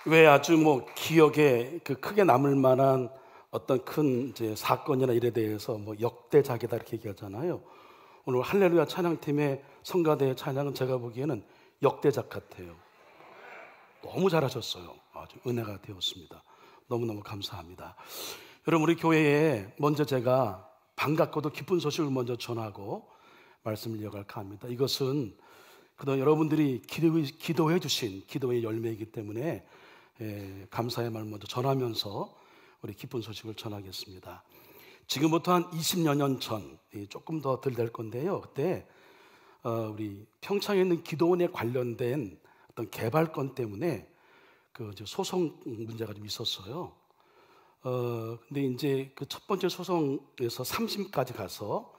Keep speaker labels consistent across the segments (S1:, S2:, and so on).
S1: 왜 아주 기억에 크게 남을 만한 어떤 큰 이제 사건이나 일에 대해서 역대작이다 이렇게 얘기하잖아요. 오늘 할렐루야 찬양팀의 성가대 찬양은 제가 보기에는 역대작 같아요. 너무 잘하셨어요. 아주 은혜가 되었습니다. 너무너무 감사합니다. 여러분, 우리 교회에 먼저 제가 반갑고도 기쁜 소식을 먼저 전하고 말씀을 이어갈까 합니다. 이것은 그동안 여러분들이 기도해 주신 기도의 열매이기 때문에 감사의 말 먼저 전하면서 우리 기쁜 소식을 전하겠습니다. 지금부터 한 20여 년 전, 조금 더 덜 될 건데요. 그때 우리 평창에 있는 기도원에 관련된 어떤 개발권 때문에 소송 문제가 좀 있었어요. 근데 이제 그 첫 번째 소송에서 3심까지 가서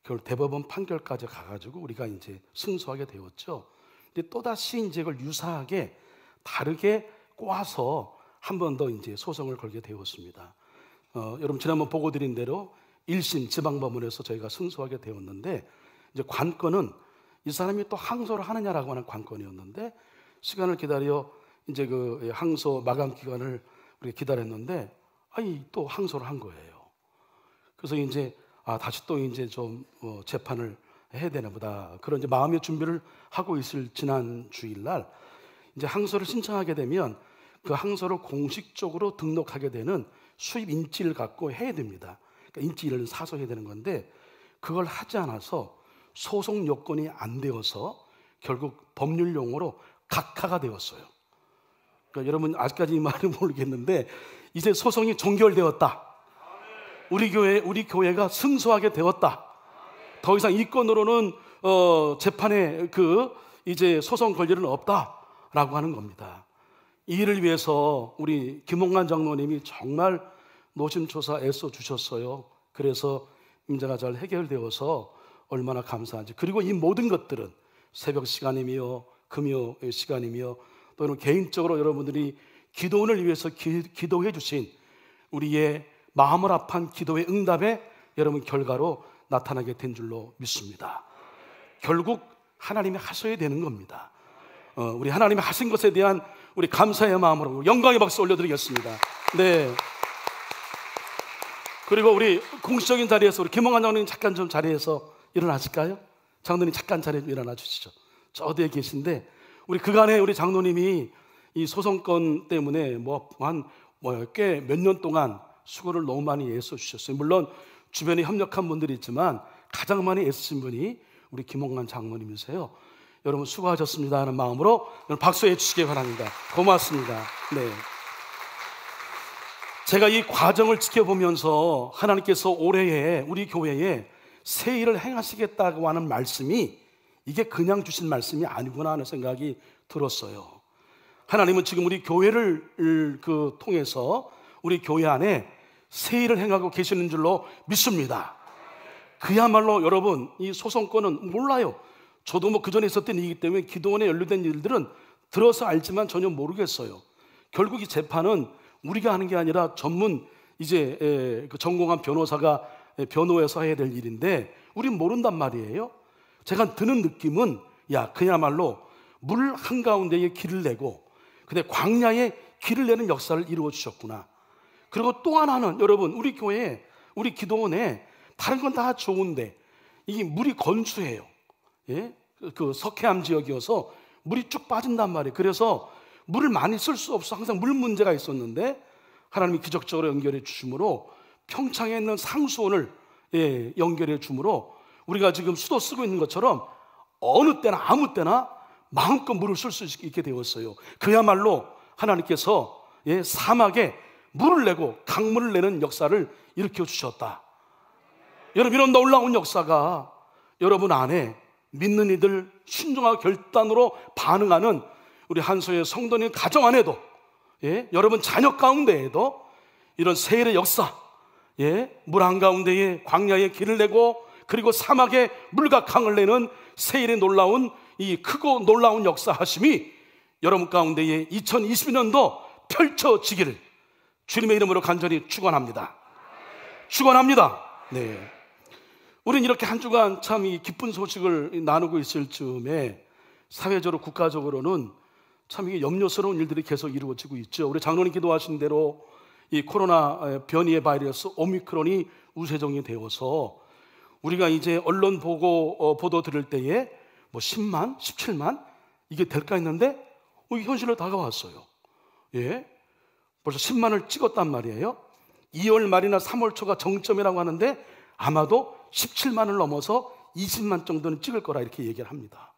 S1: 결국 대법원 판결까지 가가지고 우리가 이제 승소하게 되었죠. 근데 또 다시 이제 그걸 유사하게 다르게 꼬아서 한 번 더 이제 소송을 걸게 되었습니다. 여러분 지난번 보고드린 대로 1심 지방법원에서 저희가 승소하게 되었는데, 이제 관건은 이 사람이 또 항소를 하느냐라고 하는 관건이었는데, 시간을 기다려 이제 그 항소 마감 기간을 우리가 기다렸는데, 또 항소를 한 거예요. 그래서 이제 다시 또 이제 좀 재판을 해야 되나 보다, 그런 이제 마음의 준비를 하고 있을 지난 주일날 이제 항소를 신청하게 되면 그 항소를 공식적으로 등록하게 되는 수입 인지를 갖고 해야 됩니다. 그러니까 인지를 사서 해야 되는 건데, 그걸 하지 않아서 소송 요건이 안 되어서 결국 법률 용어로 각하가 되었어요. 그러니까 여러분 아직까지 이 말은 모르겠는데, 이제 소송이 종결되었다. 우리 교회가 승소하게 되었다. 더 이상 이 건으로는 재판에 이제 소송 걸 일은 없다라고 하는 겁니다. 이 일을 위해서 우리 김홍관 장로님이 정말 노심초사 애써 주셨어요. 그래서 문제가 잘 해결되어서 얼마나 감사한지. 그리고 이 모든 것들은 새벽 시간이며 금요 시간이며 또는 개인적으로 여러분들이 기도원을 위해서 기도해 주신 우리의 마음을 아픈 기도의 응답에 여러분 결과로 나타나게 된 줄로 믿습니다. 결국 하나님이 하셔야 되는 겁니다. 우리 하나님이 하신 것에 대한 우리 감사의 마음으로 영광의 박수 올려드리겠습니다. 네. 그리고 우리 공식적인 자리에서 우리 김홍환 장로님 잠깐 좀 자리에서 일어나실까요? 장로님 잠깐 자리에 좀 일어나 주시죠. 저 어디에 계신데, 우리 그간에 우리 장로님이 이 소송건 때문에 꽤 몇 년 동안 수고를 너무 많이 애써 주셨어요. 물론 주변에 협력한 분들이 있지만 가장 많이 애쓰신 분이 우리 김홍관 장로님이세요. 여러분 수고하셨습니다 하는 마음으로 박수해 주시기 바랍니다. 고맙습니다. 네. 제가 이 과정을 지켜보면서 하나님께서 올해에 우리 교회에 새 일을 행하시겠다고 하는 말씀이 이게 그냥 주신 말씀이 아니구나 하는 생각이 들었어요. 하나님은 지금 우리 교회를 통해서 우리 교회 안에 새 일을 행하고 계시는 줄로 믿습니다. 그야말로 여러분 이 소송권은 몰라요. 저도 그 전에 있었던 일이기 때문에 기도원에 연루된 일들은 들어서 알지만 전혀 모르겠어요. 결국 이 재판은 우리가 하는 게 아니라 전문 이제 전공한 변호사가 변호해서 해야 될 일인데 우린 모른단 말이에요. 제가 드는 느낌은 그야말로 물 한가운데에 길을 내고 근데 광야에 길을 내는 역사를 이루어 주셨구나. 그리고 또 하나는 여러분 우리 교회에 우리 기도원에 다른 건 다 좋은데 이게 물이 건수해요. 그 석회암 지역이어서 물이 쭉 빠진단 말이에요. 그래서 물을 많이 쓸 수 없어 항상 물 문제가 있었는데 하나님이 기적적으로 연결해 주심으로 평창에 있는 상수원을 연결해 주므로 우리가 지금 수도 쓰고 있는 것처럼 어느 때나 아무 때나 마음껏 물을 쓸 수 있게 되었어요. 그야말로 하나님께서 사막에 물을 내고 강물을 내는 역사를 일으켜 주셨다. 여러분 이런 놀라운 역사가 여러분 안에 믿는 이들 순종하고 결단으로 반응하는 우리 한소의 성도님 가정 안에도 여러분 자녀 가운데에도 이런 세일의 역사, 물 한가운데에 광야에 길을 내고 그리고 사막에 물과 강을 내는 세일의 놀라운 이 크고 놀라운 역사하심이 여러분 가운데에 2020년도 펼쳐지기를 주님의 이름으로 간절히 축원합니다. 축원합니다. 네. 우리는 이렇게 한 주간 참 이 기쁜 소식을 나누고 있을 즈음에 사회적으로 국가적으로는 참 이게 염려스러운 일들이 계속 이루어지고 있죠. 우리 장로님 기도하신 대로 이 코로나 변이의 바이러스 오미크론이 우세종이 되어서 우리가 이제 언론 보도 들을 때에 뭐 10만, 17만 이게 될까 했는데 이게 현실로 다가왔어요. 예, 벌써 10만을 찍었단 말이에요. 2월 말이나 3월 초가 정점이라고 하는데 아마도 17만을 넘어서 20만 정도는 찍을 거라 이렇게 얘기를 합니다.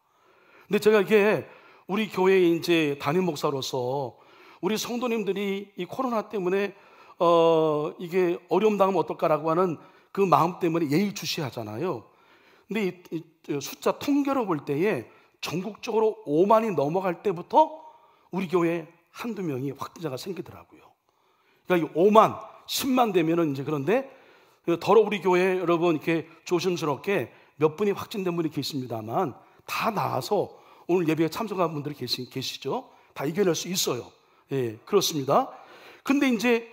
S1: 근데 제가 이게 우리 교회의 이제 담임 목사로서 우리 성도님들이 이 코로나 때문에 이게 어려움 당하면 어떨까라고 하는 그 마음 때문에 예의주시하잖아요. 근데 이 숫자 통계로 볼 때에 전국적으로 5만이 넘어갈 때부터 우리 교회에 한두 명이 확진자가 생기더라고요. 그러니까 이 5만, 10만 되면은 이제 그런데 더러 우리 교회 여러분 이렇게 조심스럽게 몇 분이 확진된 분이 계십니다만 다 나와서 오늘 예배에 참석한 분들이 계시죠. 다 이겨낼 수 있어요. 예, 그렇습니다. 근데 이제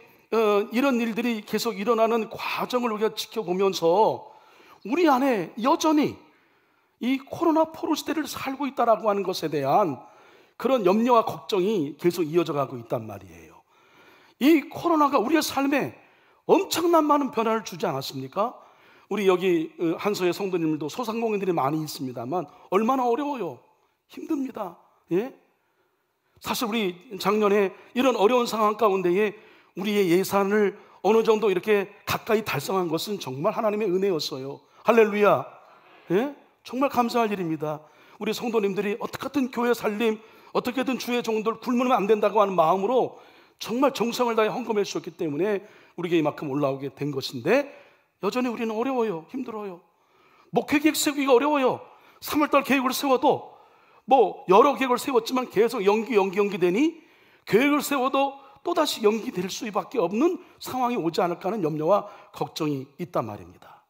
S1: 이런 일들이 계속 일어나는 과정을 우리가 지켜보면서 우리 안에 여전히 이 코로나 포로 시대를 살고 있다라고 하는 것에 대한 그런 염려와 걱정이 계속 이어져 가고 있단 말이에요. 이 코로나가 우리의 삶에 엄청난 많은 변화를 주지 않았습니까? 우리 여기 한서의 성도님들도 소상공인들이 많이 있습니다만 얼마나 어려워요. 힘듭니다. 예? 사실 우리 작년에 이런 어려운 상황 가운데에 우리의 예산을 어느 정도 이렇게 가까이 달성한 것은 정말 하나님의 은혜였어요. 할렐루야. 예? 정말 감사할 일입니다. 우리 성도님들이 어떻게든 교회 살림, 어떻게든 주의 종들 굶으면 안 된다고 하는 마음으로 정말 정성을 다해 헌금해 주셨기 때문에 우리에게 이만큼 올라오게 된 것인데 여전히 우리는 어려워요. 힘들어요. 목회 계획 세우기가 어려워요. 3월달 계획을 세워도 뭐 여러 계획을 세웠지만 계속 연기되니 계획을 세워도 또다시 연기될 수밖에 없는 상황이 오지 않을까 하는 염려와 걱정이 있단 말입니다.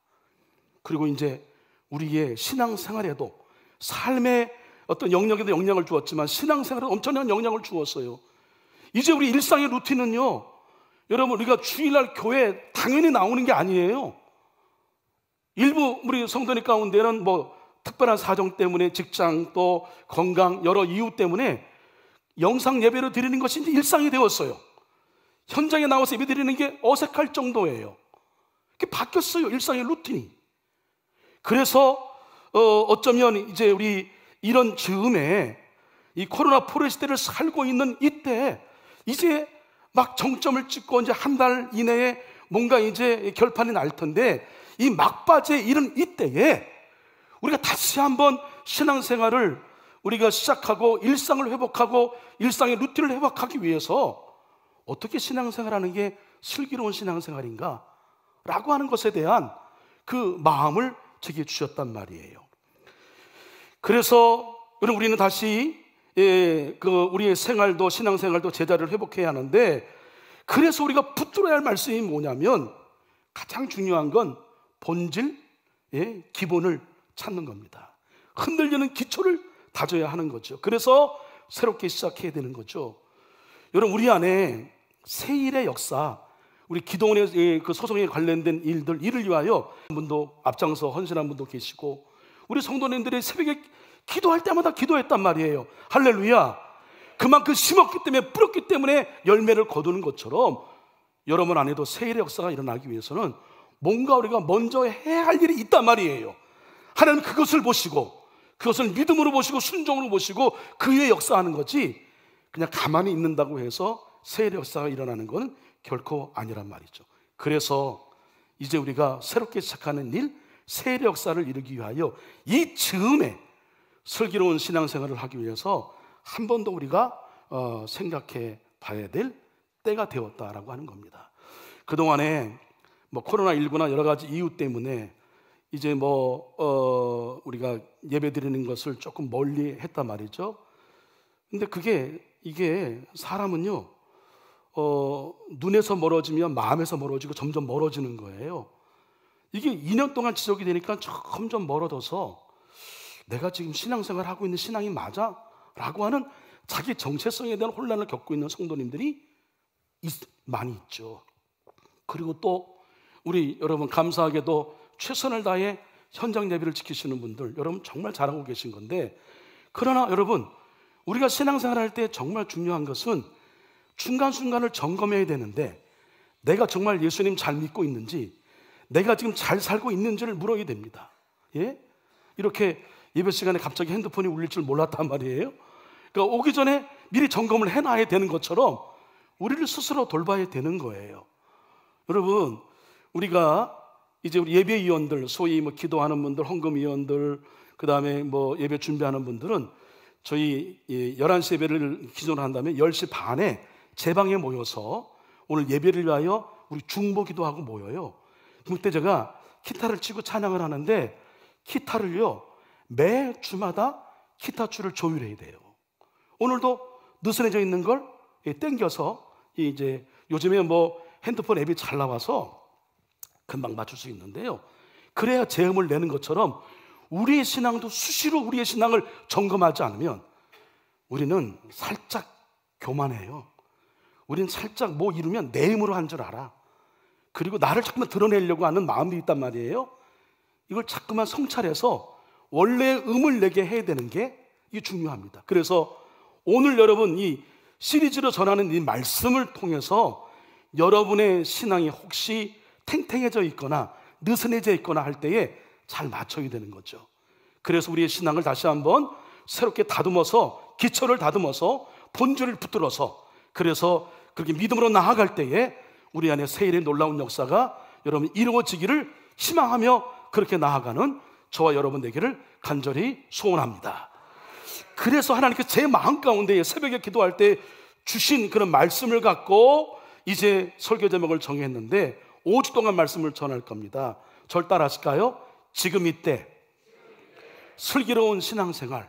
S1: 그리고 이제 우리의 신앙생활에도 삶의 어떤 영역에도 영향을 주었지만 신앙생활에도 엄청난 영향을 주었어요. 이제 우리 일상의 루틴은요, 여러분 우리가 주일날 교회 당연히 나오는 게 아니에요. 일부 우리 성도님 가운데는 뭐 특별한 사정 때문에 직장 또 건강 여러 이유 때문에 영상 예배를 드리는 것이 이제 일상이 되었어요. 현장에 나와서 예배 드리는 게 어색할 정도예요. 그게 바뀌었어요. 일상의 루틴이. 그래서 어쩌면 이제 우리 이런 즈음에 이 코로나 포로 시대를 살고 있는 이때 이제 막 정점을 찍고 이제 한 달 이내에 뭔가 이제 결판이 날 텐데 이 막바지에 이른 이때에 우리가 다시 한번 신앙생활을 우리가 시작하고 일상을 회복하고 일상의 루틴을 회복하기 위해서 어떻게 신앙생활하는 게 슬기로운 신앙생활인가 라고 하는 것에 대한 그 마음을 제게 주셨단 말이에요. 그래서 우리는 다시 우리의 생활도 신앙생활도 제자리를 회복해야 하는데 그래서 우리가 붙들어야 할 말씀이 뭐냐면 가장 중요한 건 본질, 기본을 찾는 겁니다. 흔들리는 기초를 다져야 하는 거죠. 그래서 새롭게 시작해야 되는 거죠. 여러분 우리 안에 새일의 역사, 우리 기도원의 그 소송에 관련된 이를 위하여 분도 앞장서 헌신한 분도 계시고 우리 성도님들이 새벽에 기도할 때마다 기도했단 말이에요. 할렐루야. 그만큼 심었기 때문에 뿌렸기 때문에 열매를 거두는 것처럼 여러분 안에도 새일의 역사가 일어나기 위해서는 뭔가 우리가 먼저 해야 할 일이 있단 말이에요. 하나님 그것을 보시고 그것을 믿음으로 보시고 순종으로 보시고 그 위에 역사하는 거지 그냥 가만히 있는다고 해서 새일의 역사가 일어나는 건 결코 아니란 말이죠. 그래서 이제 우리가 새롭게 시작하는 일, 새일의 역사를 이루기 위하여 이 즈음에 슬기로운 신앙생활을 하기 위해서 한 번 더 우리가 생각해 봐야 될 때가 되었다라고 하는 겁니다. 그동안에 뭐 코로나19나 여러 가지 이유 때문에 이제 우리가 예배 드리는 것을 조금 멀리 했단 말이죠. 근데 이게 사람은요, 눈에서 멀어지면 마음에서 멀어지고 점점 멀어지는 거예요. 이게 2년 동안 지속이 되니까 점점 멀어져서 내가 지금 신앙생활 하고 있는 신앙이 맞아? 라고 하는 자기 정체성에 대한 혼란을 겪고 있는 성도님들이 많이 있죠. 그리고 또 우리 여러분 감사하게도 최선을 다해 현장 예배를 지키시는 분들 여러분 정말 잘하고 계신 건데 그러나 여러분 우리가 신앙생활 할 때 정말 중요한 것은 순간순간을 점검해야 되는데, 내가 정말 예수님 잘 믿고 있는지, 내가 지금 잘 살고 있는지를 물어야 됩니다. 예? 이렇게 예배 시간에 갑자기 핸드폰이 울릴 줄 몰랐단 말이에요. 그러니까 오기 전에 미리 점검을 해놔야 되는 것처럼 우리를 스스로 돌봐야 되는 거예요. 여러분, 우리가 이제 우리 예배위원들, 소위 뭐 기도하는 분들, 헌금위원들, 그 다음에 뭐 예배 준비하는 분들은 저희 11시 예배를 기존으로 한다면 10시 반에 제 방에 모여서 오늘 예배를 위하여 우리 중보 기도하고 모여요. 그때 제가 기타를 치고 찬양을 하는데, 기타를요 매 주마다 기타줄을 조율해야 돼요. 오늘도 느슨해져 있는 걸 땡겨서, 이제 요즘에 뭐 핸드폰 앱이 잘 나와서 금방 맞출 수 있는데요, 그래야 제음을 내는 것처럼 우리의 신앙도 수시로 우리의 신앙을 점검하지 않으면 우리는 살짝 교만해요. 우리는 살짝 뭐 이루면 내 힘으로 한 줄 알아. 그리고 나를 자꾸만 드러내려고 하는 마음이 있단 말이에요. 이걸 자꾸만 성찰해서 원래의 음을 내게 해야 되는 게 이게 중요합니다. 그래서 오늘 여러분 이 시리즈로 전하는 이 말씀을 통해서 여러분의 신앙이 혹시 탱탱해져 있거나 느슨해져 있거나 할 때에 잘 맞춰야 되는 거죠. 그래서 우리의 신앙을 다시 한번 새롭게 다듬어서, 기초를 다듬어서 본질을 붙들어서, 그래서 그렇게 믿음으로 나아갈 때에 우리 안에 세일의 놀라운 역사가 여러분 이루어지기를 희망하며 그렇게 나아가는 저와 여러분 되기를 간절히 소원합니다. 그래서 하나님께서 제 마음 가운데 새벽에 기도할 때 주신 그런 말씀을 갖고 이제 설교 제목을 정했는데 5주 동안 말씀을 전할 겁니다. 절 따라 하실까요? 지금 이때 슬기로운 신앙생활.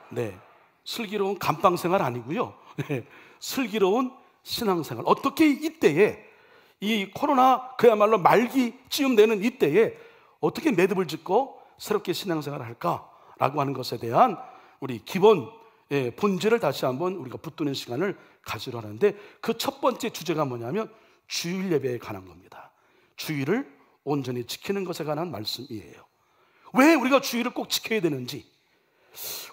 S1: 네, 슬기로운 감방생활 아니고요. 네, 슬기로운 신앙생활. 어떻게 이때에, 이 코로나 그야말로 말기쯤 되는 이때에 어떻게 매듭을 짓고 새롭게 신앙생활을 할까라고 하는 것에 대한 우리 기본 본질을 다시 한번 우리가 붙드는 시간을 가지려 하는데, 그 첫 번째 주제가 뭐냐면 주일 예배에 관한 겁니다. 주일을 온전히 지키는 것에 관한 말씀이에요. 왜 우리가 주일을 꼭 지켜야 되는지,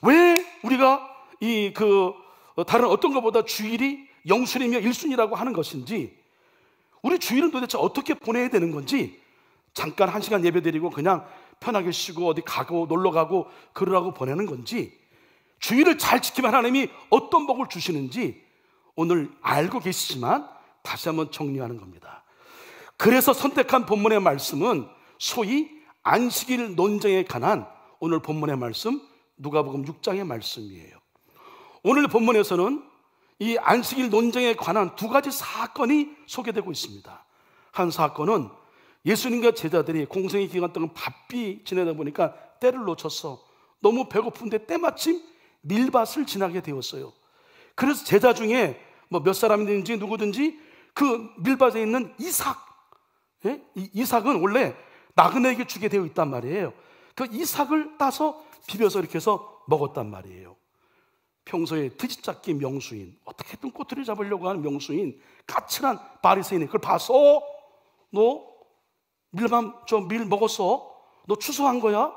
S1: 왜 우리가 다른 어떤 것보다 주일이 영순이며 1순위라고 하는 것인지, 우리 주일은 도대체 어떻게 보내야 되는 건지, 잠깐 1시간 예배 드리고 그냥 편하게 쉬고 어디 가고 놀러 가고 그러라고 보내는 건지, 주일을 잘 지키면 하나님이 어떤 복을 주시는지 오늘 알고 계시지만 다시 한번 정리하는 겁니다. 그래서 선택한 본문의 말씀은 소위 안식일 논쟁에 관한 오늘 본문의 말씀, 누가복음 6장의 말씀이에요. 오늘 본문에서는 이 안식일 논쟁에 관한 두 가지 사건이 소개되고 있습니다. 한 사건은 예수님과 제자들이 공생의 기간 동안 바삐 지내다 보니까 때를 놓쳤어. 너무 배고픈데 때마침 밀밭을 지나게 되었어요. 그래서 제자 중에 뭐 몇 사람이든지 누구든지 그 밀밭에 있는 이삭, 이 이삭은 원래 나그네에게 주게 되어 있단 말이에요. 그 이삭을 따서 비벼서 이렇게 해서 먹었단 말이에요. 평소에 트집잡기 명수인, 어떻게든 꼬투리 잡으려고 하는 명수인, 까칠한 바리새인이 그걸 봐서 너 밀 먹었어? 너 추수한 거야?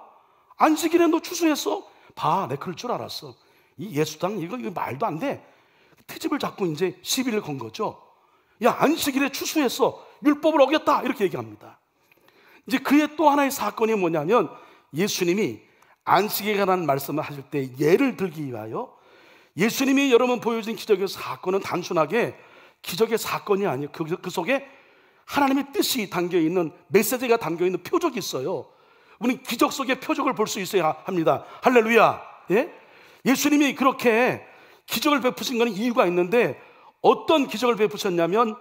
S1: 안식일에 너 추수했어? 봐, 내 그럴 줄 알았어. 이 예수당 이거 말도 안 돼. 트집을 잡고 이제 시비를 건 거죠. 야, 안식일에 추수했어. 율법을 어겼다. 이렇게 얘기합니다. 이제 그의 또 하나의 사건이 뭐냐면, 예수님이 안식일에 관한 말씀을 하실 때 예를 들기 위하여, 예수님이 여러분 보여준 기적의 사건은 단순하게 기적의 사건이 아니에요. 그 속에 하나님의 뜻이 담겨있는, 메시지가 담겨있는 표적이 있어요. 우리 기적 속의 표적을 볼 수 있어야 합니다. 할렐루야. 예? 예수님이 그렇게 기적을 베푸신 것은 이유가 있는데, 어떤 기적을 베푸셨냐면,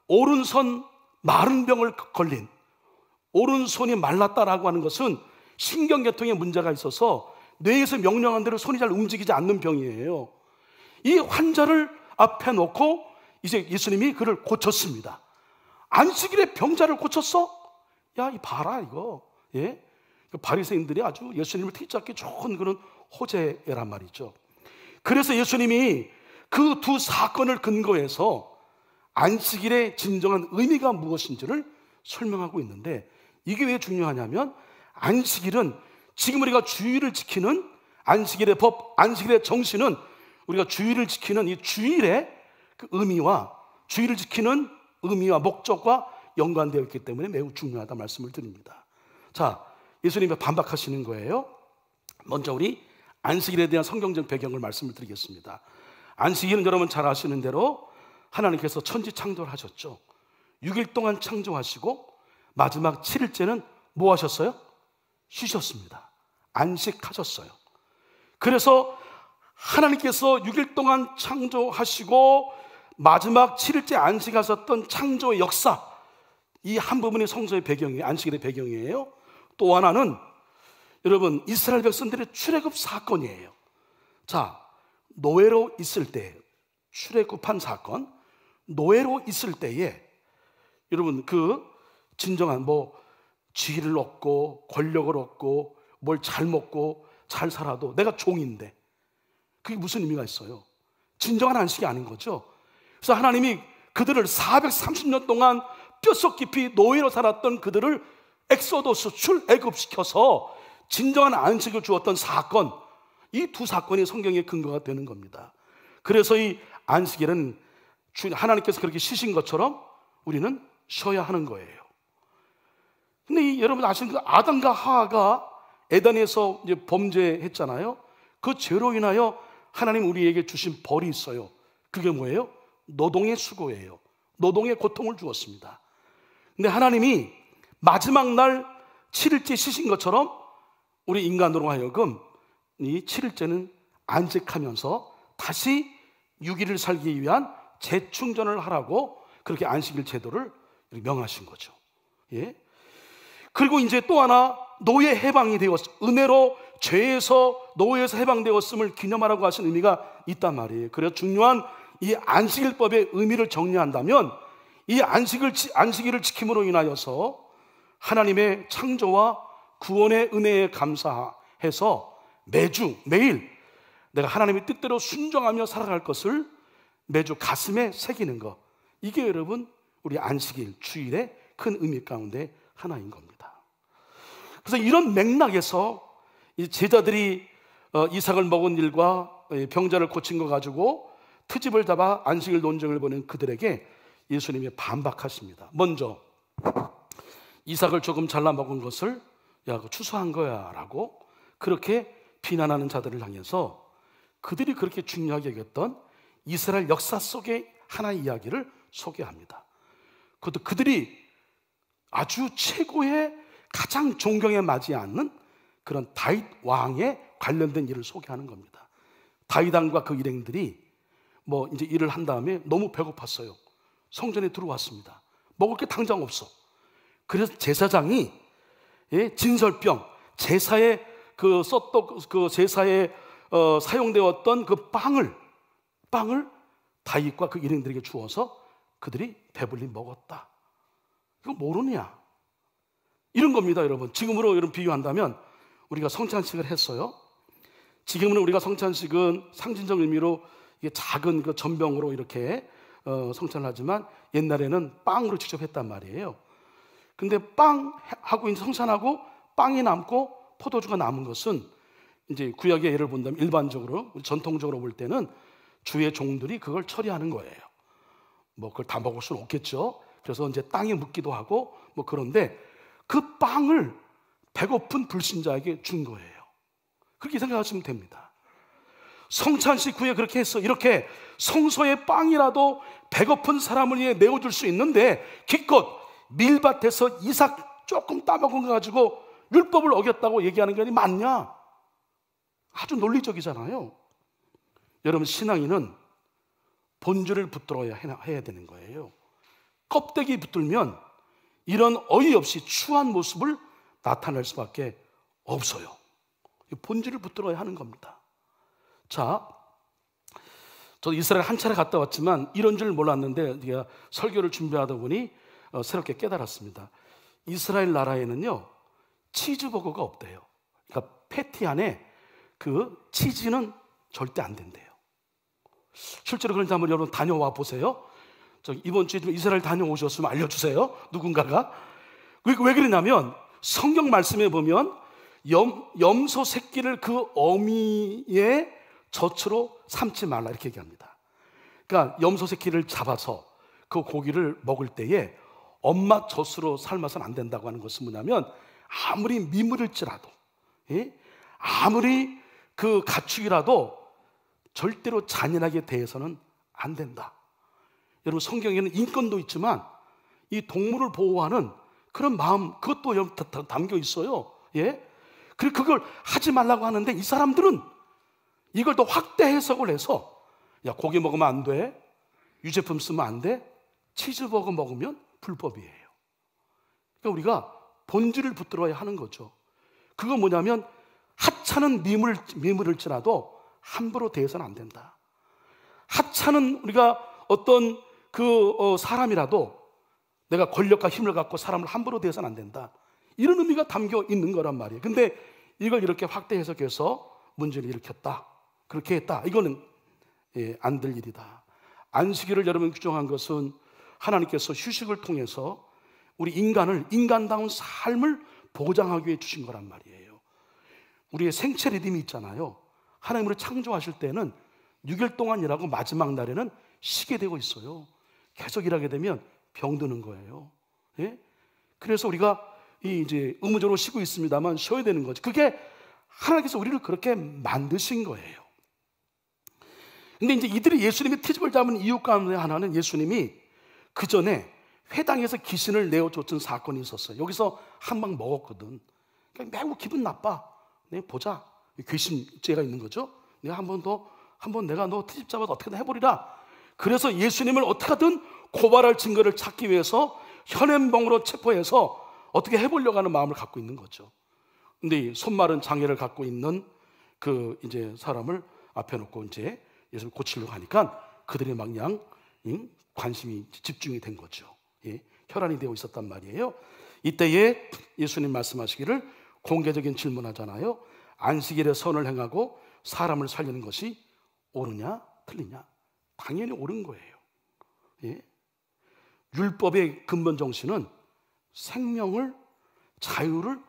S1: 오른손 마른 병을 걸린, 오른손이 말랐다라고 하는 것은 신경계통에 문제가 있어서 뇌에서 명령한 대로 손이 잘 움직이지 않는 병이에요. 이 환자를 앞에 놓고 이제 예수님이 그를 고쳤습니다. 안식일에 병자를 고쳤어? 야, 이 봐라 이거. 예? 바리새인들이 아주 예수님을 트집잡기 좋은 그런 호재란 말이죠. 그래서 예수님이 그 두 사건을 근거해서 안식일의 진정한 의미가 무엇인지를 설명하고 있는데, 이게 왜 중요하냐면, 안식일은 지금 우리가 주일을 지키는 안식일의 법, 안식일의 정신은 우리가 주일을 지키는 이 주일의 그 의미와 주일을 지키는 의미와 목적과 연관되어 있기 때문에 매우 중요하다 말씀을 드립니다. 자, 예수님이 반박하시는 거예요. 먼저 우리 안식일에 대한 성경적 배경을 말씀을 드리겠습니다. 안식일은 여러분 잘 아시는 대로 하나님께서 천지 창조를 하셨죠. 6일 동안 창조하시고 마지막 7일째는 뭐 하셨어요? 쉬셨습니다. 안식하셨어요. 그래서 하나님께서 6일 동안 창조하시고 마지막 7일째 안식하셨던 창조의 역사, 이 한 부분이 성서의 배경이에요. 안식일의 배경이에요. 또 하나는 여러분 이스라엘 백성들의 출애굽 사건이에요. 자, 노예로 있을 때 출애굽한 사건, 노예로 있을 때에 여러분 그 진정한 뭐 지위를 얻고 권력을 얻고 뭘 잘 먹고 잘 살아도 내가 종인데 그게 무슨 의미가 있어요? 진정한 안식이 아닌 거죠. 그래서 하나님이 그들을 430년 동안 뼛속 깊이 노예로 살았던 그들을 엑소더스 출애굽시켜서 진정한 안식을 주었던 사건, 이 두 사건이 성경의 근거가 되는 겁니다. 그래서 이 안식일은 하나님께서 그렇게 쉬신 것처럼 우리는 쉬어야 하는 거예요. 근데 여러분 아시는 그 아담과 하와가 에덴에서 이제 범죄했잖아요. 그 죄로 인하여 하나님 우리에게 주신 벌이 있어요. 그게 뭐예요? 노동의 수고예요. 노동의 고통을 주었습니다. 근데 하나님이 마지막 날 7일째 쉬신 것처럼 우리 인간으로 하여금 이 7일째는 안식하면서 다시 6일을 살기 위한 재충전을 하라고 그렇게 안식일 제도를 명하신 거죠. 예. 그리고 이제 또 하나 노예 해방이 은혜로 죄에서 노예에서 해방되었음을 기념하라고 하신 의미가 있단 말이에요. 그래서 중요한 이 안식일법의 의미를 정리한다면 이 안식일을 지킴으로 인하여서 하나님의 창조와 구원의 은혜에 감사해서 매일 내가 하나님의 뜻대로 순종하며 살아갈 것을 매주 가슴에 새기는 것, 이게 여러분 우리 안식일 주일의 큰 의미 가운데 하나인 겁니다. 그래서 이런 맥락에서 이 제자들이 이삭을 먹은 일과 병자를 고친 거 가지고 트집을 잡아 안식일 논쟁을 벌이는 그들에게 예수님이 반박하십니다. 먼저 이삭을 조금 잘라 먹은 것을 야, 그거 추수한 거야 라고 그렇게 비난하는 자들을 향해서 그들이 그렇게 중요하게 여겼던 이스라엘 역사 속의 하나의 이야기를 소개합니다. 그것도 그들이 아주 최고의 가장 존경에 맞지 않는 그런 다윗 왕에 관련된 일을 소개하는 겁니다. 다윗 왕과 그 일행들이 뭐 이제 일을 한 다음에 너무 배고팠어요. 성전에 들어왔습니다. 먹을 게 당장 없어. 그래서 제사장이 진설병, 제사에 제사에 사용되었던 그 빵을 다윗과 그 일행들에게 주어서 그들이 배불리 먹었다. 이거 모르냐? 이런 겁니다, 여러분. 지금으로 여러분 비유한다면 우리가 성찬식을 했어요. 지금은 우리가 성찬식은 상징적 의미로 이게 작은 그 전병으로 이렇게 성찬을 하지만 옛날에는 빵으로 직접 했단 말이에요. 근데 빵하고 성찬하고 빵이 남고 포도주가 남은 것은 이제 구약의 예를 본다면 일반적으로 전통적으로 볼 때는 주의 종들이 그걸 처리하는 거예요. 뭐 그걸 다 먹을 수는 없겠죠. 그래서 이제 땅에 묻기도 하고 뭐 그런데 그 빵을 배고픈 불신자에게 준 거예요. 그렇게 생각하시면 됩니다. 성찬식 후에 그렇게 했어. 이렇게 성소의 빵이라도 배고픈 사람을 위해 내어줄 수 있는데 기껏 밀밭에서 이삭 조금 따먹은 거 가지고 율법을 어겼다고 얘기하는 게 맞냐? 아주 논리적이잖아요. 여러분, 신앙인은 본질을 붙들어야 해야 되는 거예요. 껍데기 붙들면 이런 어이없이 추한 모습을 나타낼 수밖에 없어요. 본질을 붙들어야 하는 겁니다. 자, 저도 이스라엘 한 차례 갔다 왔지만 이런 줄 몰랐는데 제가 설교를 준비하다 보니 새롭게 깨달았습니다. 이스라엘 나라에는요 치즈버거가 없대요. 그러니까 패티 안에 그 치즈는 절대 안 된대요. 실제로 그런지 한번 여러분 다녀와 보세요. 이번 주에 이스라엘 다녀오셨으면 알려주세요. 누군가가. 왜 그러냐면 성경 말씀에 보면 염소 새끼를 그 어미의 젖으로 삼지 말라 이렇게 얘기합니다. 그러니까 염소 새끼를 잡아서 그 고기를 먹을 때에 엄마 젖으로 삶아서는 안 된다고 하는 것은 뭐냐면 아무리 미물일지라도, 아무리 그 가축이라도 절대로 잔인하게 대해서는 안 된다. 여러분, 성경에는 인권도 있지만 이 동물을 보호하는 그런 마음, 그것도 담겨 있어요. 그리고 그걸 하지 말라고 하는데 이 사람들은 이걸 더 확대 해석을 해서, 야, 고기 먹으면 안 돼, 유제품 쓰면 안 돼, 치즈버거 먹으면 불법이에요. 그러니까 우리가 본질을 붙들어야 하는 거죠. 그건 뭐냐면 하찮은 미물일지라도 함부로 대해서는 안 된다. 하찮은 우리가 어떤 사람이라도 내가 권력과 힘을 갖고 사람을 함부로 대해서는 안 된다. 이런 의미가 담겨 있는 거란 말이에요. 근데 이걸 이렇게 확대 해석해서 문제를 일으켰다, 그렇게 했다, 이거는 안 될 일이다. 안식일을 여러분 규정한 것은 하나님께서 휴식을 통해서 우리 인간다운 삶을 보장하기 위해 주신 거란 말이에요. 우리의 생체 리듬이 있잖아요. 하나님으로 창조하실 때는 6일 동안 일하고 마지막 날에는 쉬게 되고 있어요. 계속 일하게 되면 병드는 거예요. 그래서 우리가 이제 의무적으로 쉬고 있습니다만 쉬어야 되는 거죠. 그게 하나님께서 우리를 그렇게 만드신 거예요. 근데 이제 이들이 예수님의 트집을 잡은 이유 가운데 하나는 예수님이 그 전에 회당에서 귀신을 내어쫓은 사건이 있었어요. 여기서 한 방 먹었거든. 그러니까 매우 기분 나빠. 보자, 괘씸죄가 있는 거죠. 내가 내가 너 트집 잡아서 어떻게든 해버리라. 그래서 예수님을 어떻게든 고발할 증거를 찾기 위해서 현행범으로 체포해서 어떻게 해보려고 하는 마음을 갖고 있는 거죠. 근데 이 손마른 장애를 갖고 있는 그 이제 사람을 앞에 놓고 이제 예수를 고치려고 하니까 그들이 막 그냥 관심이 집중이 된 거죠. 혈안이 되어 있었단 말이에요. 이때에 예수님 말씀하시기를 공개적인 질문하잖아요. 안식일에 선을 행하고 사람을 살리는 것이 옳으냐 틀리냐? 당연히 옳은 거예요. 율법의 근본 정신은 생명을, 자유를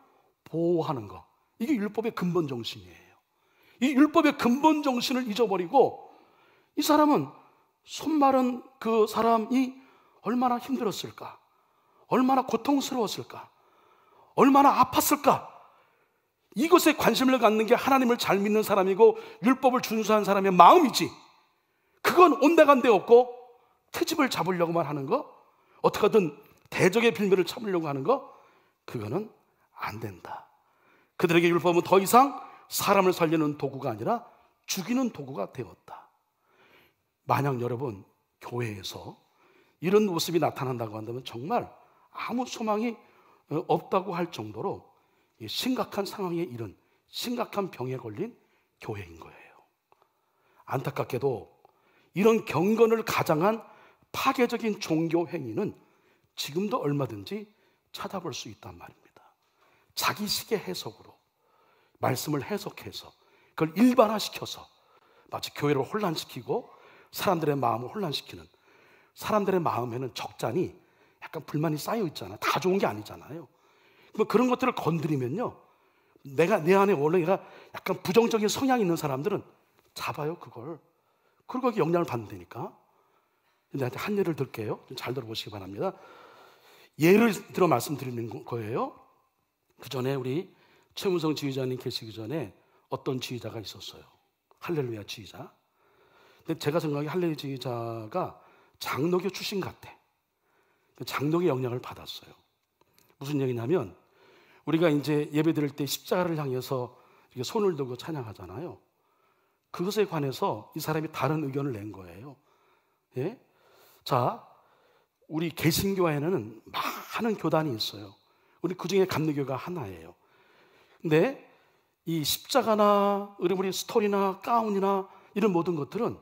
S1: 보호하는 것, 이게 율법의 근본 정신이에요. 이 율법의 근본 정신을 잊어버리고 이 사람은, 손마른 그 사람이 얼마나 힘들었을까, 얼마나 고통스러웠을까, 얼마나 아팠을까, 이것에 관심을 갖는 게 하나님을 잘 믿는 사람이고 율법을 준수한 사람의 마음이지, 그건 온데간데 없고 트집을 잡으려고만 하는 거, 어떻게든 대적의 빌미를 참으려고 하는 거, 그거는 안 된다. 그들에게 율법은 더 이상 사람을 살리는 도구가 아니라 죽이는 도구가 되었다. 만약 여러분 교회에서 이런 모습이 나타난다고 한다면 정말 아무 소망이 없다고 할 정도로 심각한 상황에 이른, 심각한 병에 걸린 교회인 거예요. 안타깝게도 이런 경건을 가장한 파괴적인 종교 행위는 지금도 얼마든지 찾아볼 수 있단 말입니다. 자기식의 해석으로 말씀을 해석해서 그걸 일반화시켜서 마치 교회를 혼란시키고 사람들의 마음을 혼란시키는, 사람들의 마음에는 적잖이 약간 불만이 쌓여 있잖아요. 다 좋은 게 아니잖아요. 그런 것들을 건드리면요, 내 안에 원래 약간 부정적인 성향이 있는 사람들은 잡아요, 그걸. 그리고 거기 영향을 받는다니까. 근데 한 예를 들게요. 좀 잘 들어보시기 바랍니다. 예를 들어 말씀드리는 거예요. 그 전에 우리 최문성 지휘자님 계시기 전에 어떤 지휘자가 있었어요. 할렐루야 지휘자. 근데 제가 생각하기에 할렐루야 지휘자가 장로교 출신 같아. 장로교 영향을 받았어요. 무슨 얘기냐면, 우리가 이제 예배 드릴 때 십자가를 향해서 이렇게 손을 들고 찬양하잖아요. 그것에 관해서 이 사람이 다른 의견을 낸 거예요. 자, 우리 개신교회에는 많은 교단이 있어요. 우리 그 중에 감리교가 하나예요. 근데 이 십자가나 우리 스토리나 가운이나 이런 모든 것들은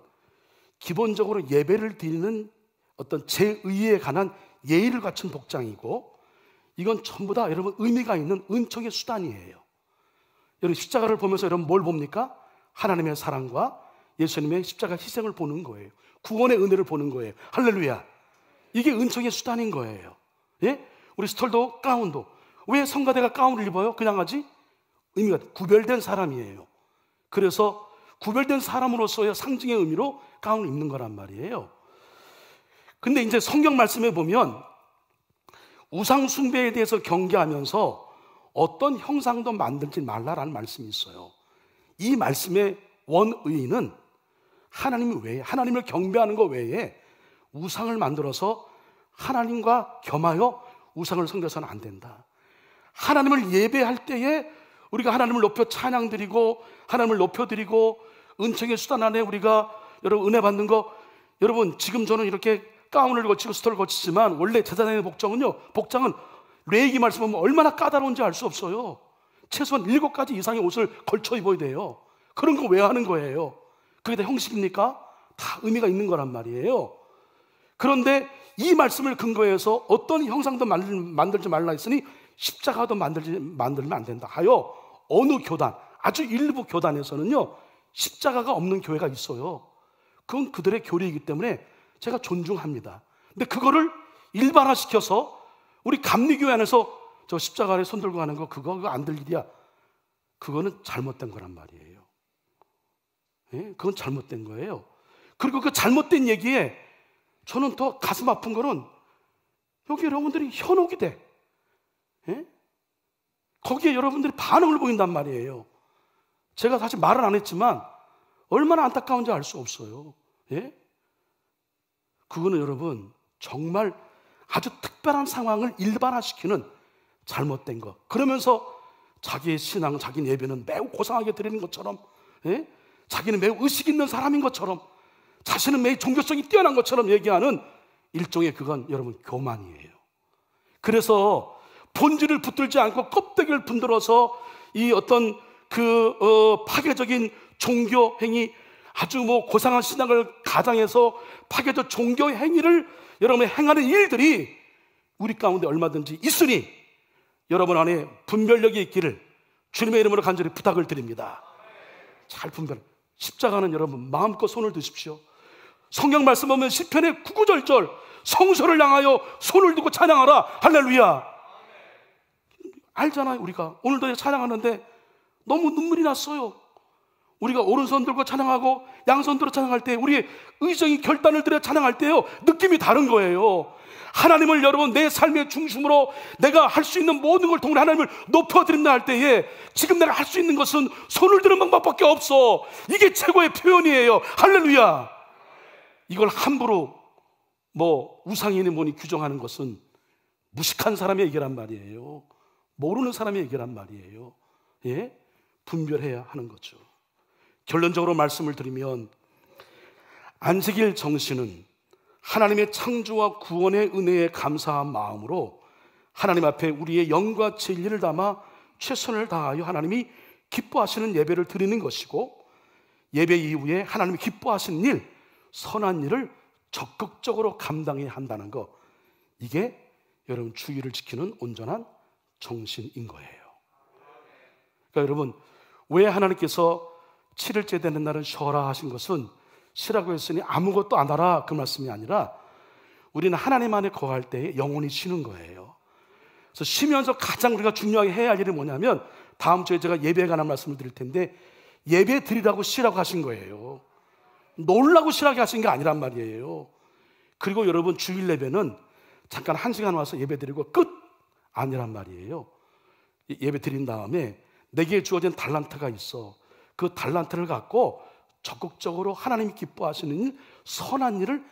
S1: 기본적으로 예배를 드리는 어떤 제의에 관한 예의를 갖춘 복장이고, 이건 전부 다 여러분 의미가 있는 은총의 수단이에요. 여러분 십자가를 보면서 여러분 뭘 봅니까? 하나님의 사랑과 예수님의 십자가 희생을 보는 거예요. 구원의 은혜를 보는 거예요. 할렐루야. 이게 은총의 수단인 거예요. 우리 스톨도 가운도 왜 성가대가 가운을 입어요? 그냥 하지? 의미가 구별된 사람이에요. 그래서 구별된 사람으로서의 상징의 의미로 가운을 입는 거란 말이에요. 근데 이제 성경 말씀에 보면 우상 숭배에 대해서 경계하면서 어떤 형상도 만들지 말라라는 말씀이 있어요. 이 말씀의 원의는 하나님 외에, 하나님을 경배하는 것 외에 우상을 만들어서 하나님과 겸하여 우상을 섬겨서는 안 된다. 하나님을 예배할 때에 우리가 하나님을 높여 찬양드리고 하나님을 높여드리고 은총의 수단 안에 우리가 여러분 은혜 받는 거, 여러분 지금 저는 이렇게 가운을 거치고 스토를 거치지만 원래 제사장의 복장은 레위기 말씀 보면 얼마나 까다로운지 알 수 없어요. 최소한 7가지 이상의 옷을 걸쳐 입어야 돼요. 그런 거 왜 하는 거예요? 그게 다 형식입니까? 다 의미가 있는 거란 말이에요. 그런데 이 말씀을 근거해서 어떤 형상도 만들지 말라 했으니 십자가도 만들면 안 된다 하여 어느 교단, 아주 일부 교단에서는요 십자가가 없는 교회가 있어요. 그건 그들의 교리이기 때문에 제가 존중합니다. 근데 그거를 일반화시켜서 우리 감리교회 안에서 저 십자가 아래 손 들고 가는 거 그거 안 될 일이야. 그거는 잘못된 거란 말이에요. 예? 그건 잘못된 거예요. 그리고 그 잘못된 얘기에 저는 더 가슴 아픈 거는 여기 여러분들이 현혹이 돼. 예? 거기에 여러분들이 반응을 보인단 말이에요. 제가 사실 말은 안 했지만 얼마나 안타까운지 알 수 없어요. 예? 그거는 여러분 정말 아주 특별한 상황을 일반화시키는 잘못된 것. 그러면서 자기의 신앙, 자기 예배는 매우 고상하게 드리는 것처럼, 예? 자기는 매우 의식 있는 사람인 것처럼, 자신은 매우 종교성이 뛰어난 것처럼 얘기하는 일종의 그건 여러분 교만이에요. 그래서 본질을 붙들지 않고 껍데기를 분들어서 이 어떤 파괴적인 종교 행위, 아주 고상한 신앙을 가장해서 파괴적 종교 행위를 여러분이 행하는 일들이 우리 가운데 얼마든지 있으니 여러분 안에 분별력이 있기를 주님의 이름으로 간절히 부탁을 드립니다. 잘 분별. 십자가는 여러분 마음껏 손을 드십시오. 성경 말씀 보면 시편의 구구절절 성소를 향하여 손을 두고 찬양하라. 할렐루야. 알잖아요. 우리가 오늘도 찬양하는데 너무 눈물이 났어요. 우리가 오른손 들고 찬양하고 양손 들어 찬양할 때 우리의 의정이 결단을 들여 찬양할 때요 느낌이 다른 거예요. 하나님을 여러분 내 삶의 중심으로 내가 할 수 있는 모든 걸 통해 하나님을 높여드린다 할 때에 지금 내가 할 수 있는 것은 손을 드는 방법밖에 없어. 이게 최고의 표현이에요. 할렐루야. 이걸 함부로 우상이니 뭐니 규정하는 것은 무식한 사람의 얘기란 말이에요. 모르는 사람의 얘기란 말이에요. 예? 분별해야 하는 거죠. 결론적으로 말씀을 드리면 안식일 정신은 하나님의 창조와 구원의 은혜에 감사한 마음으로 하나님 앞에 우리의 영과 진리를 담아 최선을 다하여 하나님이 기뻐하시는 예배를 드리는 것이고, 예배 이후에 하나님이 기뻐하시는 일, 선한 일을 적극적으로 감당해야 한다는 것, 이게 여러분 주의를 지키는 온전한 정신인 거예요. 그러니까 여러분 왜 하나님께서 7일째 되는 날은 쉬어라 하신 것은 쉬라고 했으니 아무것도 안 하라 그 말씀이 아니라 우리는 하나님 안에 거할 때 영혼이 쉬는 거예요. 그래서 쉬면서 가장 우리가 중요하게 해야 할 일이 뭐냐면 다음 주에 제가 예배에 관한 말씀을 드릴 텐데 예배 드리라고 쉬라고 하신 거예요. 놀라고 쉬라고 하신 게 아니란 말이에요. 그리고 여러분 주일 예배는 잠깐 1시간 와서 예배 드리고 끝 아니란 말이에요. 예배 드린 다음에 내게 주어진 달란트가 있어. 그 달란트를 갖고 적극적으로 하나님이 기뻐하시는 일, 선한 일을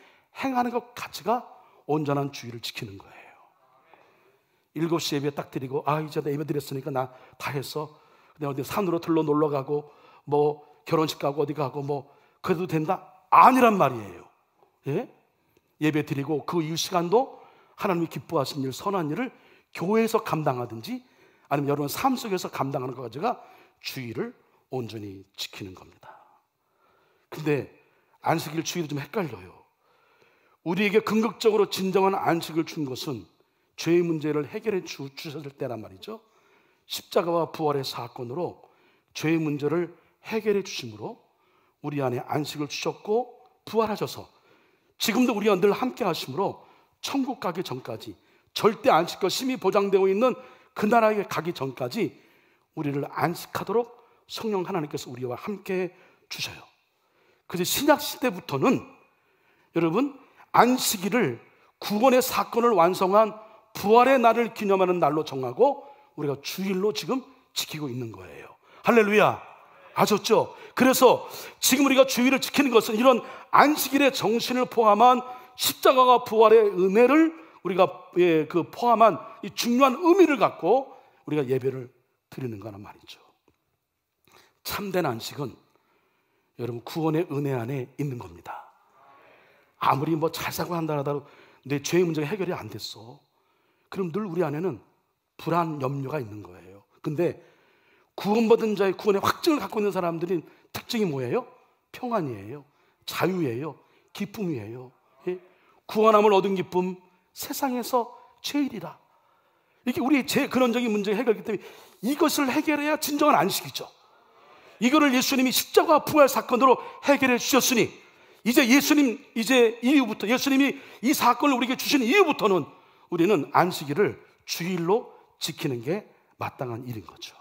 S1: 행하는 것 가치가 온전한 주의를 지키는 거예요. 7시 예배 딱 드리고 이제 나 예배 드렸으니까 나 다 했어. 그냥 어디 산으로 들러 놀러 가고 결혼식 가고 어디 가고 그래도 된다? 아니란 말이에요. 예? 예배 드리고 그 이후 시간도 하나님이 기뻐하시는 일, 선한 일을 교회에서 감당하든지 아니면 여러분 삶 속에서 감당하는 것 가지가 주의를 온전히 지키는 겁니다. 근데 안식일 주의도 좀 헷갈려요. 우리에게 궁극적으로 진정한 안식을 준 것은 죄의 문제를 해결해 주셨을 때란 말이죠. 십자가와 부활의 사건으로 죄의 문제를 해결해 주심으로 우리 안에 안식을 주셨고 부활하셔서 지금도 우리와 늘 함께 하심으로 천국 가기 전까지 절대 안식과 심히 보장되어 있는 그 나라에 가기 전까지 우리를 안식하도록 성령 하나님께서 우리와 함께 주셔요. 그래서 신약 시대부터는 여러분 안식일을 구원의 사건을 완성한 부활의 날을 기념하는 날로 정하고 우리가 주일로 지금 지키고 있는 거예요. 할렐루야. 아셨죠? 그래서 지금 우리가 주일을 지키는 것은 이런 안식일의 정신을 포함한 십자가와 부활의 은혜를 우리가 그 포함한 이 중요한 의미를 갖고 우리가 예배를 드리는 거란 말이죠. 참된 안식은 여러분 구원의 은혜 안에 있는 겁니다. 아무리 뭐 잘 살고 한다 하더라도 내 죄의 문제가 해결이 안 됐어. 그럼 늘 우리 안에는 불안, 염려가 있는 거예요. 근데 구원받은 자의 구원의 확증을 갖고 있는 사람들이 특징이 뭐예요? 평안이에요. 자유예요. 기쁨이에요. 예? 구원함을 얻은 기쁨, 세상에서 제일이라. 이게 우리의 근원적인 문제 해결이기 때문에 이것을 해결해야 진정한 안식이죠. 이거를 예수님이 십자가 부활 사건으로 해결해 주셨으니 이제 이후부터 예수님이 이 사건을 우리에게 주신 이후부터는 우리는 안식일을 주일로 지키는 게 마땅한 일인 거죠.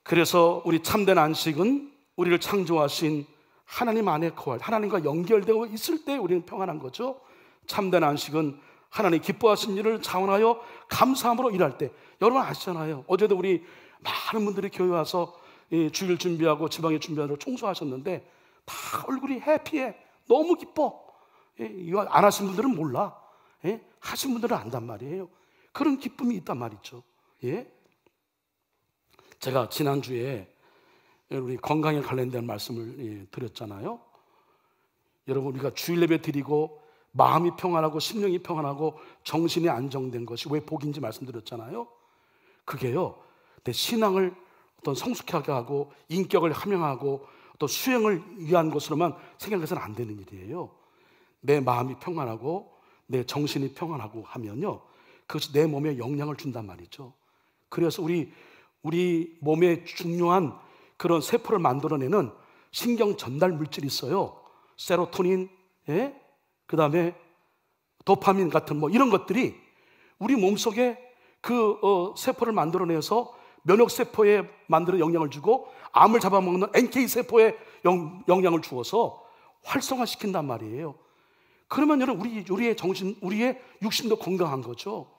S1: 그래서 우리 참된 안식은 우리를 창조하신 하나님 안에 거할, 하나님과 연결되어 있을 때 우리는 평안한 거죠. 참된 안식은 하나님 기뻐하신 일을 자원하여 감사함으로 일할 때. 여러분 아시잖아요. 어제도 우리 많은 분들이 교회 와서 주일 준비하고 지방에 준비하느라 청소하셨는데 다 얼굴이 해피해. 너무 기뻐. 이거 안 하신 분들은 몰라. 하신 분들은 안단 말이에요. 그런 기쁨이 있단 말이죠. 예? 제가 지난주에 우리 건강에 관련된 말씀을 드렸잖아요. 여러분 우리가 주일 예배 드리고 마음이 평안하고 심령이 평안하고 정신이 안정된 것이 왜 복인지 말씀드렸잖아요. 그게요 내 신앙을 어떤 성숙하게 하고 인격을 함양하고 또 수행을 위한 것으로만 생각해서는 안 되는 일이에요. 내 마음이 평안하고 내 정신이 평안하고 하면요 그것이 내 몸에 영향을 준단 말이죠. 그래서 우리 몸에 중요한 그런 세포를 만들어내는 신경 전달 물질이 있어요. 세로토닌, 그 다음에 도파민 같은 뭐 이런 것들이 우리 몸속에 그 세포를 만들어내서 면역세포에 만들어 영향을 주고 암을 잡아먹는 NK세포에 영향을 주어서 활성화시킨단 말이에요. 그러면 여러분 우리의 정신, 우리의 육신도 건강한 거죠.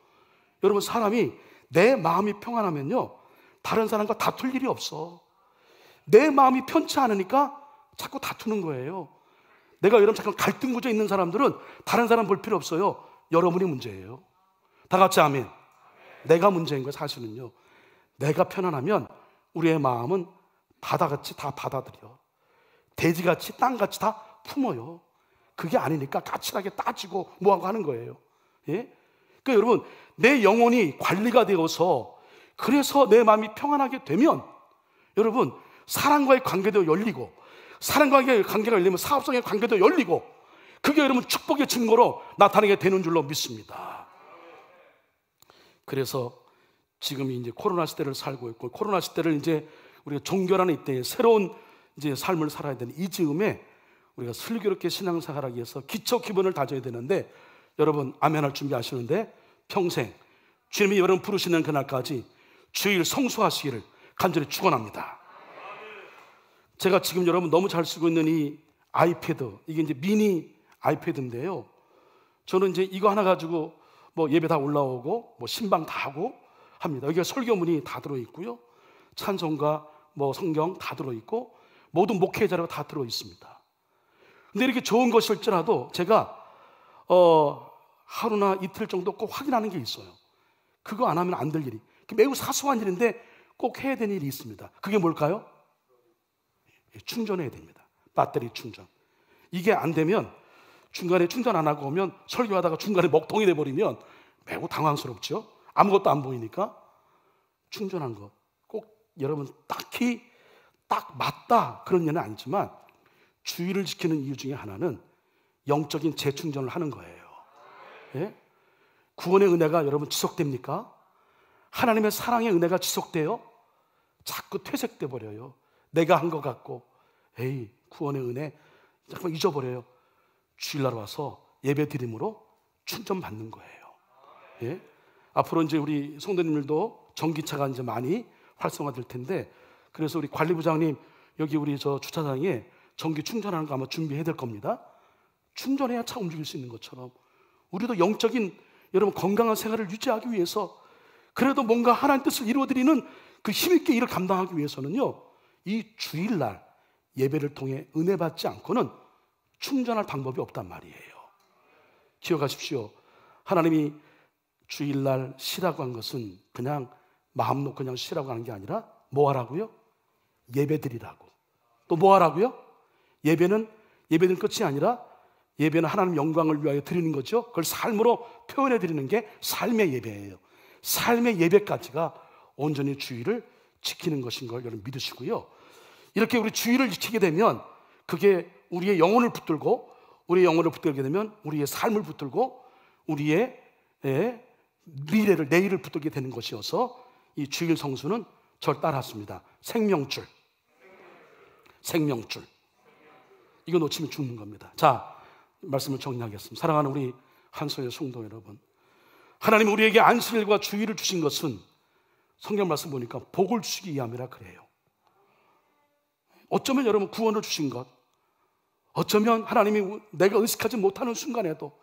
S1: 여러분 사람이 내 마음이 평안하면요 다른 사람과 다툴 일이 없어. 내 마음이 편치 않으니까 자꾸 다투는 거예요. 내가 여러분 잠깐 갈등 구조에 있는 사람들은 다른 사람 볼 필요 없어요. 여러분이 문제예요. 다 같이 아멘. 내가 문제인 거예요. 사실은요 내가 편안하면 우리의 마음은 바다같이 다 받아들여. 돼지같이 땅같이 다 품어요. 그게 아니니까 까칠하게 따지고 뭐하고 하는 거예요. 예? 그러니까 여러분 내 영혼이 관리가 되어서 그래서 내 마음이 평안하게 되면 여러분 사람과의 관계도 열리고 사람과의 관계가 열리면 사업성의 관계도 열리고 그게 여러분 축복의 증거로 나타나게 되는 줄로 믿습니다. 그래서 지금 이제 코로나 시대를 살고 있고 코로나 시대를 이제 우리가 종결하는 이때에 새로운 이제 삶을 살아야 되는 이 즈음에 우리가 슬기롭게 신앙생활하기 위해서 기초 기본을 다져야 되는데 여러분 아멘할 준비하시는데 평생 주님이 여러분 부르시는 그날까지 주일 성수하시기를 간절히 축원합니다. 제가 지금 여러분 너무 잘 쓰고 있는 이 아이패드, 이게 이제 미니 아이패드인데요. 저는 이제 이거 하나 가지고 뭐 예배 다 올라오고 뭐 신방 다 하고 합니다. 여기가 설교문이 다 들어있고요. 찬송가, 뭐 성경 다 들어있고 모든 목회 자료가 다 들어있습니다. 근데 이렇게 좋은 것일지라도 제가 하루나 이틀 정도 꼭 확인하는 게 있어요. 그거 안 하면 안 될 일이 매우 사소한 일인데 꼭 해야 되는 일이 있습니다. 그게 뭘까요? 충전해야 됩니다. 배터리 충전. 이게 안 되면 중간에 충전 안 하고 오면 설교하다가 중간에 먹통이 돼버리면 매우 당황스럽죠. 아무것도 안 보이니까 충전한 거 꼭 여러분 딱히 딱 맞다 그런 일은 아니지만 주의를 지키는 이유 중에 하나는 영적인 재충전을 하는 거예요. 예? 구원의 은혜가 여러분 지속됩니까? 하나님의 사랑의 은혜가 지속돼요? 자꾸 퇴색돼 버려요. 내가 한 것 같고 에이 구원의 은혜 잠깐 잊어버려요. 주일날 와서 예배 드림으로 충전 받는 거예요. 예? 앞으로 이제 우리 성도님들도 전기차가 이제 많이 활성화될 텐데, 그래서 우리 관리부장님 여기 우리 저 주차장에 전기 충전하는 거 아마 준비해야 될 겁니다. 충전해야 차 움직일 수 있는 것처럼 우리도 영적인 여러분 건강한 생활을 유지하기 위해서, 그래도 뭔가 하나님 뜻을 이루어드리는 그 힘있게 일을 감당하기 위해서는요, 이 주일날 예배를 통해 은혜 받지 않고는 충전할 방법이 없단 말이에요. 기억하십시오. 하나님이 주일날 쉬라고 한 것은 그냥 마음 놓고 그냥 쉬라고 하는 게 아니라 뭐 하라고요? 예배 드리라고. 또 뭐 하라고요? 예배는 끝이 아니라 예배는 하나님 영광을 위하여 드리는 거죠. 그걸 삶으로 표현해 드리는 게 삶의 예배예요. 삶의 예배까지가 온전히 주일을 지키는 것인 걸 여러분 믿으시고요. 이렇게 우리 주일을 지키게 되면 그게 우리의 영혼을 붙들고, 우리의 영혼을 붙들게 되면 우리의 삶을 붙들고 우리의 미래를, 내일을 붙들게 되는 것이어서 이 주일 성수는 저를 따라왔습니다. 생명줄. 이거 놓치면 죽는 겁니다. 자, 말씀을 정리하겠습니다. 사랑하는 우리 한소의 성도 여러분, 하나님 우리에게 안식일과 주일을 주신 것은 성경 말씀 보니까 복을 주시기 위함이라 그래요. 어쩌면 여러분 구원을 주신 것, 어쩌면 하나님이 내가 의식하지 못하는 순간에도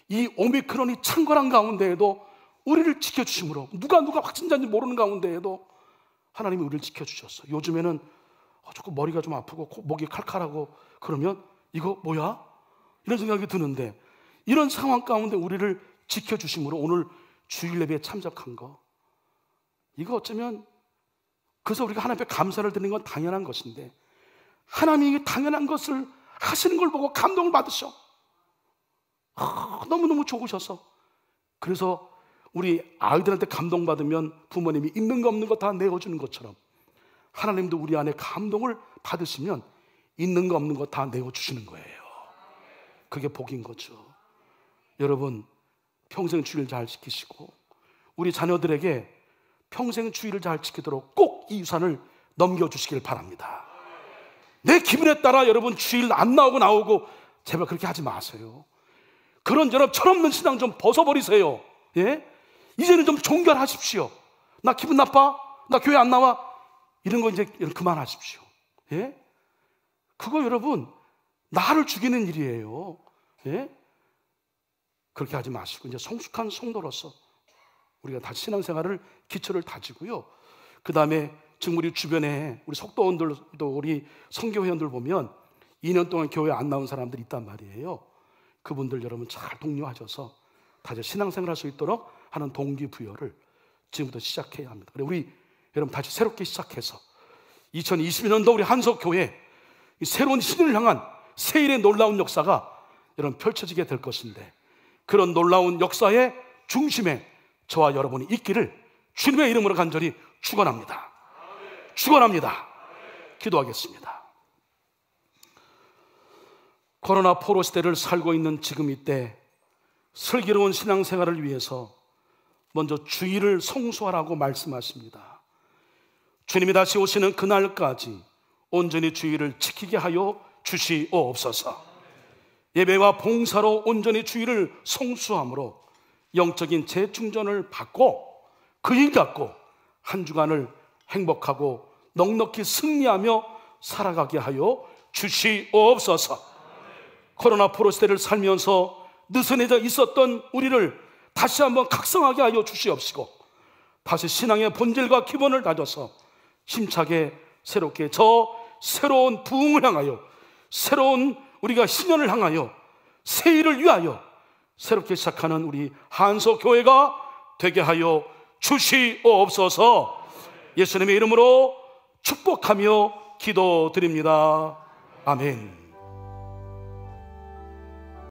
S1: 이 오미크론이 창궐한 가운데에도 우리를 지켜주심으로, 누가 확진자인지 모르는 가운데에도 하나님이 우리를 지켜주셨어. 요즘에는 조금 머리가 좀 아프고 목이 칼칼하고 그러면 이거 뭐야? 이런 생각이 드는데, 이런 상황 가운데 우리를 지켜주심으로 오늘 주일 예배에 참석한 거, 이거 어쩌면, 그래서 우리가 하나님 앞에 감사를 드리는 건 당연한 것인데, 하나님이 당연한 것을 하시는 걸 보고 감동을 받으셔. 너무너무 좋으셔서. 그래서 우리 아이들한테 감동받으면 부모님이 있는 거 없는 거 다 내어주는 것처럼, 하나님도 우리 안에 감동을 받으시면 있는 거 없는 거 다 내어주시는 거예요. 그게 복인 거죠. 여러분, 평생 주일 잘 지키시고 우리 자녀들에게 평생 주일을 잘 지키도록 꼭 이 유산을 넘겨주시길 바랍니다. 내 기분에 따라 여러분 주일 안 나오고 제발 그렇게 하지 마세요. 그런 여러분 철없는 신앙 좀 벗어버리세요. 예? 이제는 좀 종결하십시오. 나 기분 나빠? 나 교회 안 나와? 이런 거 이제 그만하십시오. 예? 그거 여러분 나를 죽이는 일이에요. 예? 그렇게 하지 마시고 이제 성숙한 성도로서 우리가 다시 신앙생활을 기초를 다지고요. 그 다음에 지금 우리 주변에 우리 속도원들도 우리 선교회원들 보면 2년 동안 교회 안 나온 사람들이 있단 말이에요. 그분들 여러분 잘 독려하셔서 다시 신앙생활 할 수 있도록 하는 동기부여를 지금부터 시작해야 합니다. 그래 우리 여러분 다시 새롭게 시작해서 2022년도 우리 한석교회 새로운 신을 향한 세일의 놀라운 역사가 여러분 펼쳐지게 될 것인데, 그런 놀라운 역사의 중심에 저와 여러분이 있기를 주님의 이름으로 간절히 축원합니다. 축원합니다. 기도하겠습니다. 코로나 포로 시대를 살고 있는 지금 이때 슬기로운 신앙생활을 위해서 먼저 주일을 성수하라고 말씀하십니다. 주님이 다시 오시는 그날까지 온전히 주일을 지키게 하여 주시옵소서. 예배와 봉사로 온전히 주일을 성수함으로 영적인 재충전을 받고 그 일 갖고 한 주간을 행복하고 넉넉히 승리하며 살아가게 하여 주시옵소서. 코로나 포로 시대를 살면서 느슨해져 있었던 우리를 다시 한번 각성하게 하여 주시옵시고, 다시 신앙의 본질과 기본을 다져서 힘차게 새롭게 저 새로운 부흥을 향하여, 새로운 우리가 신년을 향하여 새 일을 위하여 새롭게 시작하는 우리 한석교회가 되게 하여 주시옵소서. 예수님의 이름으로 축복하며 기도드립니다. 아멘.